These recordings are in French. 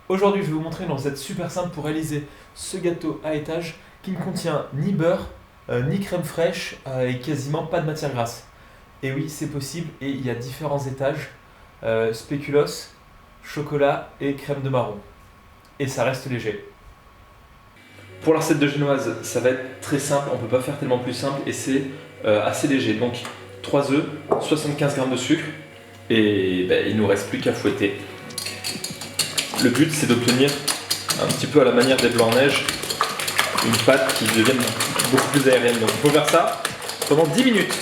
Aujourd'hui, je vais vous montrer une recette super simple pour réaliser ce gâteau à étage qui ne contient ni beurre, ni crème fraîche et quasiment pas de matière grasse. Et oui, c'est possible et il y a différents étages, spéculoos, chocolat et crème de marron. Et ça reste léger. Pour la recette de génoise, ça va être très simple, on ne peut pas faire tellement plus simple et c'est assez léger. Donc 3 œufs, 75 g de sucre et il ne nous reste plus qu'à fouetter. Le but c'est d'obtenir un petit peu à la manière des blancs-neige une pâte qui devienne beaucoup plus aérienne. Donc il faut faire ça pendant 10 minutes.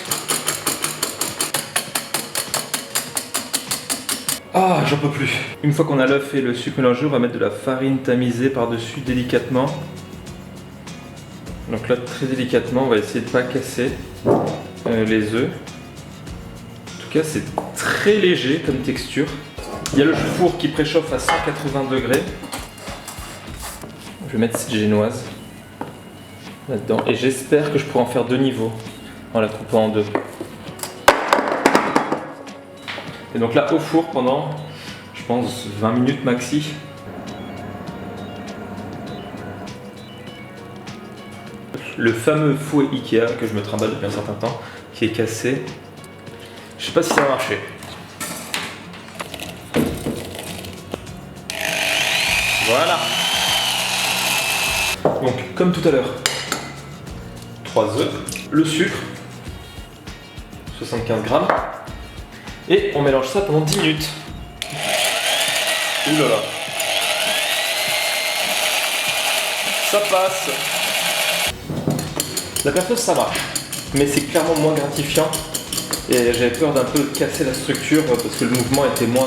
Ah, j'en peux plus. Une fois qu'on a l'œuf et le sucre mélangé, on va mettre de la farine tamisée par-dessus délicatement. Donc là, très délicatement, on va essayer de ne pas casser les œufs. En tout cas, c'est très léger comme texture. Il y a le four qui préchauffe à 180 degrés. Je vais mettre cette génoise là-dedans et j'espère que je pourrai en faire 2 niveaux en la coupant en 2. Et donc là, au four pendant, je pense, 20 minutes maxi. Le fameux fouet Ikea que je me trimballe depuis un certain temps, qui est cassé. Je sais pas si ça va marcher. Voilà. Donc, comme tout à l'heure, 3 œufs, le sucre, 75 g, et on mélange ça pendant 10 minutes. Ouh là là. Ça passe. La perceuse ça marche, mais c'est clairement moins gratifiant et j'avais peur d'un peu casser la structure parce que le mouvement était moins,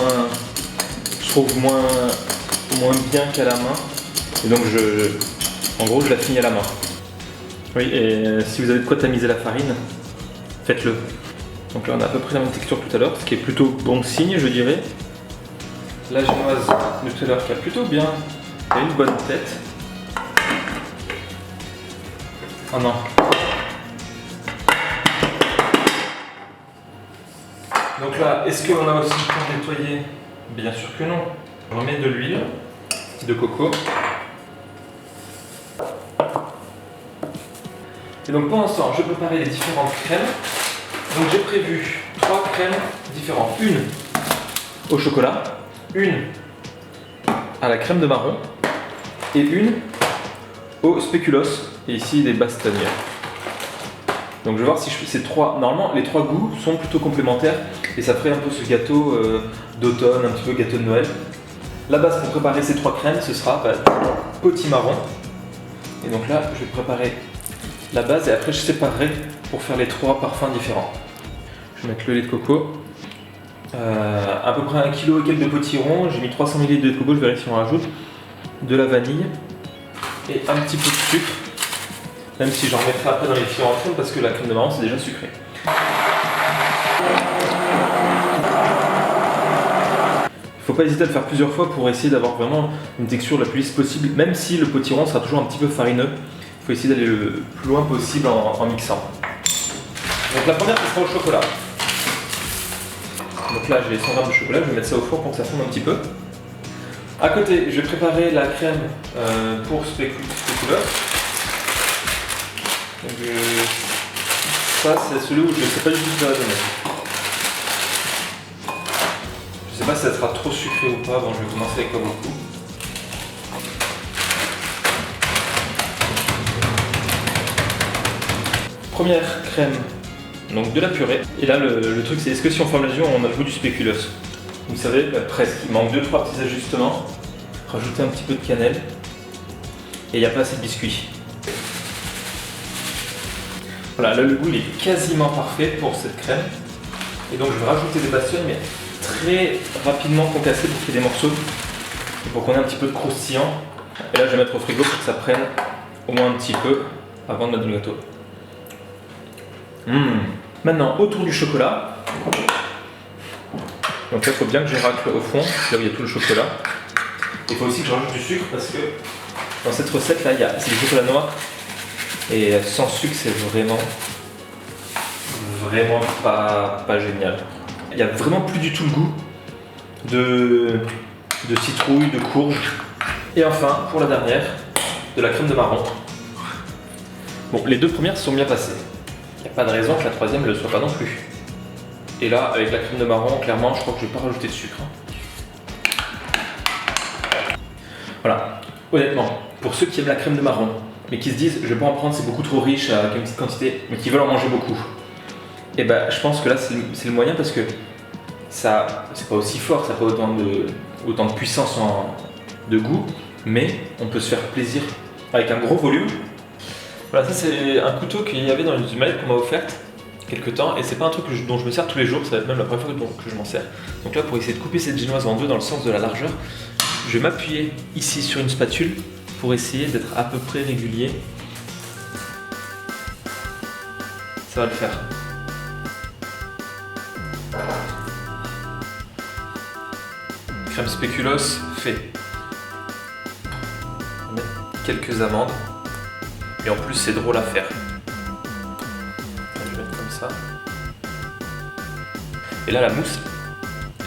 je trouve moins bien qu'à la main. Et donc en gros je la finis à la main. Oui, et si vous avez de quoi tamiser la farine, faites-le. Donc là on a à peu près la même texture que tout à l'heure, ce qui est plutôt bon signe je dirais. La génoise de tout à l'heure qui a plutôt bien, qui a une bonne tête. Oh non. Donc là, est-ce qu'on a aussi le temps de nettoyer? Bien sûr que non. On met de l'huile de coco. Et donc pendant ce temps, je préparais les différentes crèmes. Donc j'ai prévu 3 crèmes différentes. Une au chocolat, une à la crème de marron et une au spéculoos. Et ici des bastagnes. Donc je vais voir si je fais ces trois. Normalement les 3 goûts sont plutôt complémentaires et ça ferait un peu ce gâteau d'automne, un petit peu gâteau de Noël. La base pour préparer ces 3 crèmes, ce sera potimarron. Et donc là je vais préparer la base et après je séparerai pour faire les 3 parfums différents. Je vais mettre le lait de coco. À peu près 1 kg et quelques de potiron. J'ai mis 300 ml de lait de coco, je verrai si on rajoute de la vanille et un petit peu de sucre. Même si j'en mettrai après dans les filets en fond parce que la crème de marron c'est déjà sucré. Il faut pas hésiter à le faire plusieurs fois pour essayer d'avoir vraiment une texture la plus lisse possible. Même si le potiron sera toujours un petit peu farineux, il faut essayer d'aller le plus loin possible en mixant. Donc la première ce sera au chocolat. Donc là j'ai 100 g de chocolat, je vais mettre ça au four pour que ça fonde un petit peu. À côté je vais préparer la crème pour spéculoos. Donc ça c'est celui où je ne sais pas du tout ce que ça va donner. Je ne sais pas si ça sera trop sucré ou pas, bon je vais commencer avec pas beaucoup. Première crème, donc de la purée. Et là le truc c'est est-ce que si on ferme les yeux on a le goût du spéculoos. Vous savez, presque, il manque 2-3 petits ajustements. Rajouter un petit peu de cannelle. Et il n'y a pas assez de biscuits. Voilà, là le goût il est quasiment parfait pour cette crème. Et donc je vais rajouter des bastionnes, mais très rapidement concassées pour qu'il y ait des morceaux. Et pour qu'on ait un petit peu de croustillant. Et là je vais mettre au frigo pour que ça prenne au moins un petit peu avant de mettre dans le gâteau. Maintenant, autour du chocolat. Donc là il faut bien que je racle au fond, là où il y a tout le chocolat. Il faut aussi que je rajoute du sucre parce que dans cette recette là, c'est du chocolat noir. Et sans sucre, c'est vraiment pas génial. Il n'y a vraiment plus du tout le goût de citrouille, de courge. Et enfin, pour la dernière, de la crème de marron. Bon, les deux premières se sont bien passées. Il n'y a pas de raison que la troisième ne le soit pas non plus. Et là, avec la crème de marron, clairement, je crois que je ne vais pas rajouter de sucre. Voilà, honnêtement, pour ceux qui aiment la crème de marron, mais qui se disent je vais pas en prendre, c'est beaucoup trop riche à une petite quantité, mais qui veulent en manger beaucoup, et ben je pense que là c'est le moyen parce que ça, c'est pas aussi fort, ça n'a pas autant de puissance de goût, mais on peut se faire plaisir avec un gros volume. Voilà, ça c'est un couteau qu'il y avait dans une mallette qu'on m'a offerte quelques temps, et c'est pas un truc dont je me sers tous les jours, ça va être même la première fois que je m'en sers. Donc là, pour essayer de couper cette génoise en deux dans le sens de la largeur, je vais m'appuyer ici sur une spatule pour essayer d'être à peu près régulier. Ça va le faire. Crème spéculoos fait. On va mettre quelques amandes. Et en plus, c'est drôle à faire. Je vais mettre comme ça. Et là, la mousse,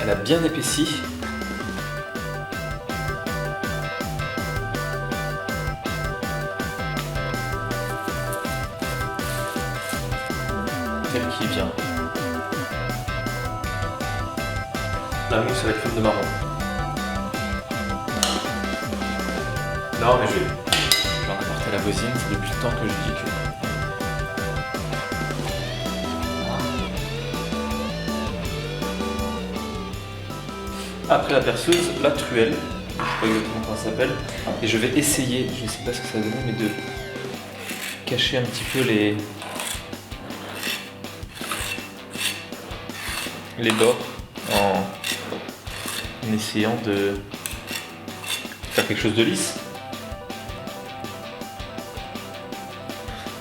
elle a bien épaissi. Celle qui vient. La mousse avec crème de marron. Non, mais je vais en apporter à la voisine, c'est depuis le temps que je dis que. Après la perceuse, la truelle, je sais pas exactement comment ça s'appelle, et je vais essayer, je ne sais pas ce que ça va donner, mais de cacher un petit peu les bords en essayant de faire quelque chose de lisse.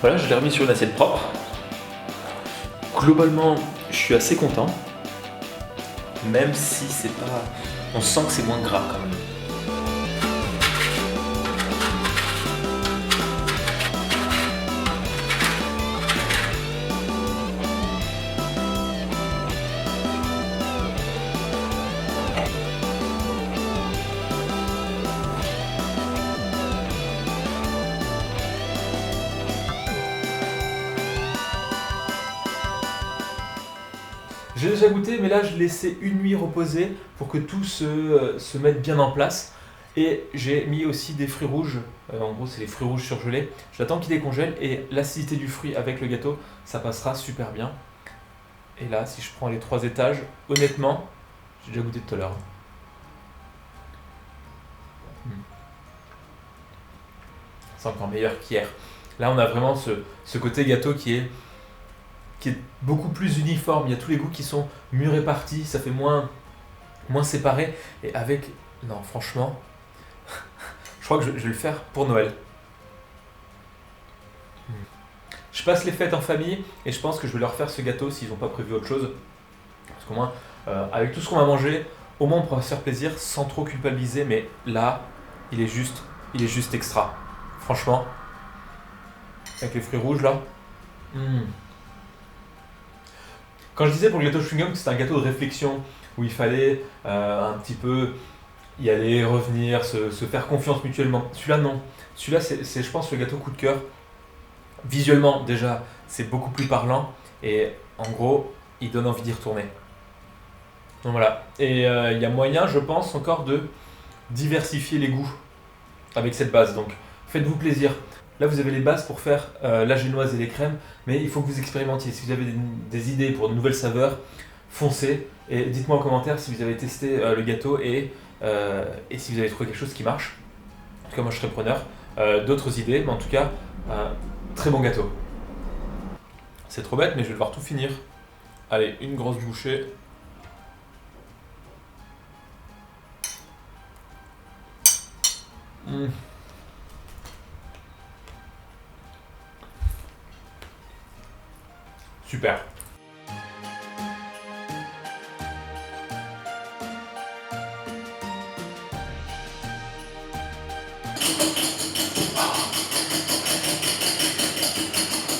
Voilà, je l'ai remis sur une assiette propre. Globalement, je suis assez content, même si c'est pas... On sent que c'est moins gras quand même. J'ai déjà goûté, mais là je laissais une nuit reposer pour que tout se mette bien en place. Et j'ai mis aussi des fruits rouges, en gros c'est les fruits rouges surgelés. J'attends qu'ils décongèlent et l'acidité du fruit avec le gâteau, ça passera super bien. Et là, si je prends les 3 étages, honnêtement, j'ai déjà goûté tout à l'heure. C'est encore meilleur qu'hier. Là on a vraiment ce côté gâteau qui est beaucoup plus uniforme, il y a tous les goûts qui sont mieux répartis, ça fait moins séparé, et avec... Non, franchement, je crois que je vais le faire pour Noël. Je passe les fêtes en famille, et je pense que je vais leur faire ce gâteau s'ils n'ont pas prévu autre chose. Parce qu'au moins, avec tout ce qu'on va manger, au moins on pourra se faire plaisir sans trop culpabiliser, mais là, il est juste extra. Franchement, avec les fruits rouges là. Quand je disais pour le gâteau chewing-gum que c'était un gâteau de réflexion, où il fallait un petit peu y aller, revenir, se faire confiance mutuellement. Celui-là, non. Celui-là, c'est, je pense, le gâteau coup de cœur. Visuellement, déjà, c'est beaucoup plus parlant. Et en gros, il donne envie d'y retourner. Donc voilà. Et il y a moyen, je pense, encore de diversifier les goûts avec cette base. Donc, faites-vous plaisir. Là, vous avez les bases pour faire la génoise et les crèmes, mais il faut que vous expérimentiez. Si vous avez des idées pour de nouvelles saveurs, foncez et dites-moi en commentaire si vous avez testé le gâteau et si vous avez trouvé quelque chose qui marche. En tout cas, moi, je serais preneur. D'autres idées, mais en tout cas, très bon gâteau. C'est trop bête, mais je vais devoir tout finir. Allez, une grosse bouchée. Super.